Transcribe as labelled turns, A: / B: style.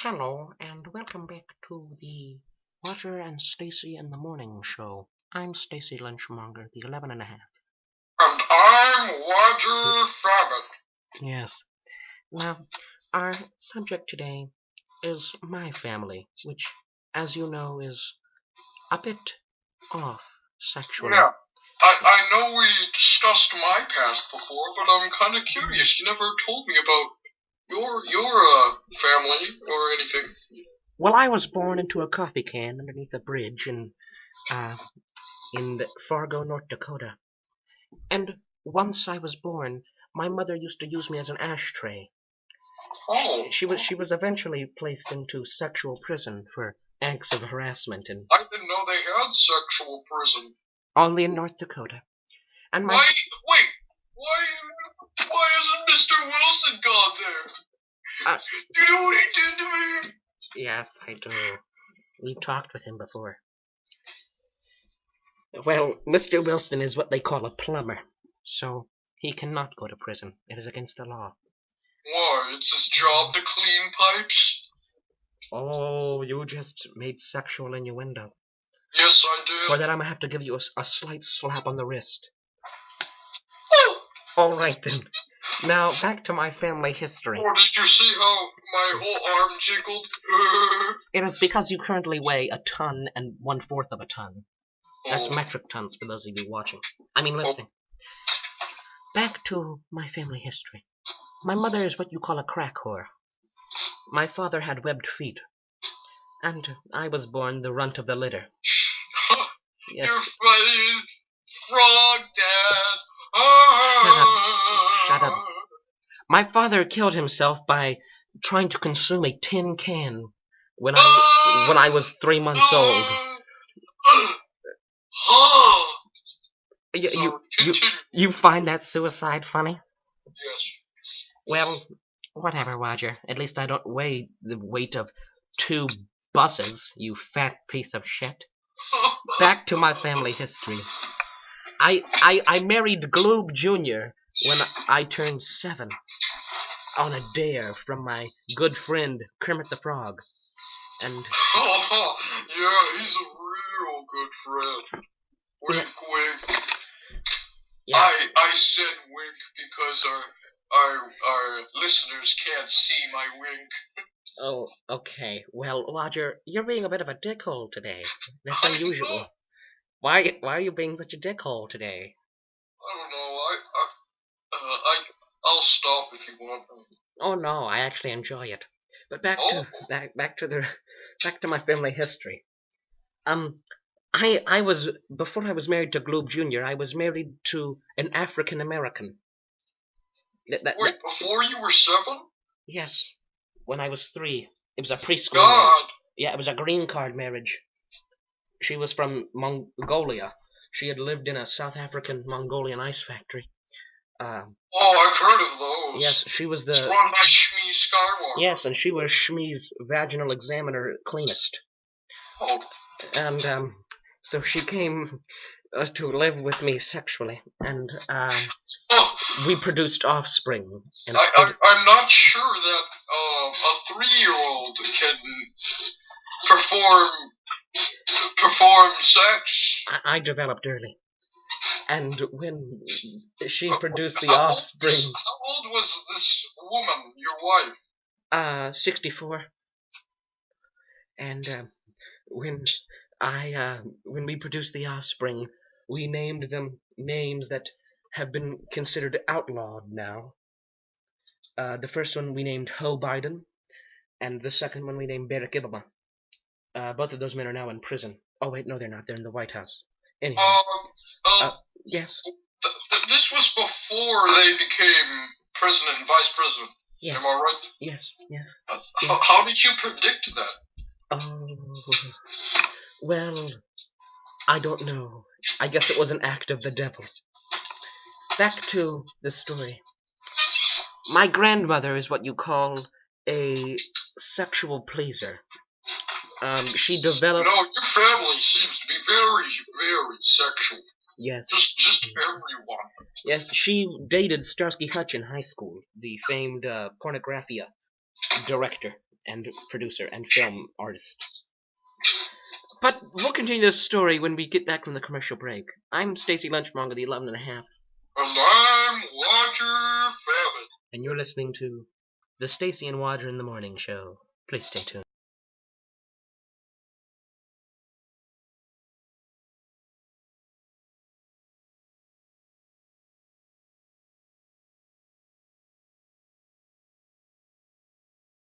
A: Hello, and welcome back to the Roger and Stacey in the Morning Show. I'm Stacey Lynchmonger, the 11 and a half.
B: And I'm Woger Fabbit.
A: Yes. Now, our subject today is my family, which, as you know, is a bit off sexually.
B: Yeah, I know we discussed my past before, but I'm kind of curious. You never told me about your family or anything.
A: Well, I was born into a coffee can underneath a bridge in Fargo, North Dakota. And once I was born, my mother used to use me as an ashtray.
B: Oh,
A: She was eventually placed into sexual prison for acts of harassment and
B: I didn't know they had sexual prison.
A: only in North Dakota. And my
B: Wait, why hasn't Mr. Wilson gone there?
A: Uh,
B: Do you know what he did to me?
A: yes, I do. We've talked with him before. Well, Mr. Wilson is what they call a plumber, so he cannot go to prison. It is against the law.
B: Why? It's his job to clean pipes?
A: Oh, you just made sexual innuendo.
B: Yes, I did.
A: For that, I'm gonna have to give you a slight slap on the wrist.
B: Oh!
A: All right then. Now back to my family history.
B: Oh, did you see how my whole arm jiggled?
A: It is because you currently weigh 1 ton and 1/4 of a ton. That's
B: Oh.
A: metric tons for those of you watching. I mean listening. Back to my family history. My mother is what you call a crack whore. My father had webbed feet. And I was born the runt of the litter. Yes.
B: You're fighting frog dad.
A: Shut up. My father killed himself by trying to consume a tin can when I was 3 months old. You find that suicide funny?
B: Yes.
A: Well, whatever, Roger. At least I don't weigh the weight of 2 buses, you fat piece of shit. Back to my family history. I married Gloob Jr. when I turned 7 on a dare from my good friend Kermit the Frog. And
B: yeah, he's a real good friend. Wink, wink.
A: Yes.
B: I said wink because our listeners can't see my wink.
A: Oh, okay. Well, Roger, you're being a bit of a dickhole today. That's
B: I
A: unusual.
B: know.
A: Why are you being such a dickhole today?
B: I don't know. I'll stop if you want.
A: Oh no, I actually enjoy it. But back to my family history. Before I was married to Gloob Jr., I was married to an African American.
B: Wait, before you were 7?
A: Yes, when I was 3. It was a preschool
B: God.
A: marriage. Yeah, it was a green card marriage. She was from Mongolia. She had lived in a South African Mongolian ice factory.
B: Oh, I've heard of those.
A: Yes, she was
B: It's run by Shmi Skywalker.
A: Yes, and she was Shmi's vaginal examiner cleanest.
B: Oh.
A: And so she came to live with me sexually, and we produced offspring. And
B: I'm not sure that a 3-year-old can perform sex.
A: I developed early. And when she produced the offspring...
B: How old was this woman, your wife?
A: 64. And when we produced the offspring, we named them names that have been considered outlawed now. The first one we named Ho Biden, and the second one we named Barack Obama. Both of those men are now in prison. Oh wait, no, they're not. They're in the White House. Anyway. Yes.
B: This was before they became president and vice president.
A: Yes.
B: Am I right?
A: Yes. Yes.
B: How did you predict that?
A: Oh, well, I don't know. I guess it was an act of the devil. Back to the story. My grandmother is what you call a sexual pleaser. She develops...
B: No, your family seems to be very, very sexual.
A: Yes.
B: Just everyone.
A: Yes, she dated Starsky Hutch in high school, the famed pornographia director. and producer and film artist. But we'll continue this story when we get back from the commercial break. I'm Stacey Lynchmonger, the 11 and a half.
B: And I'm Woger Fabbit.
A: And you're listening to the Stacey and Woger in the Morning Show. Please stay tuned.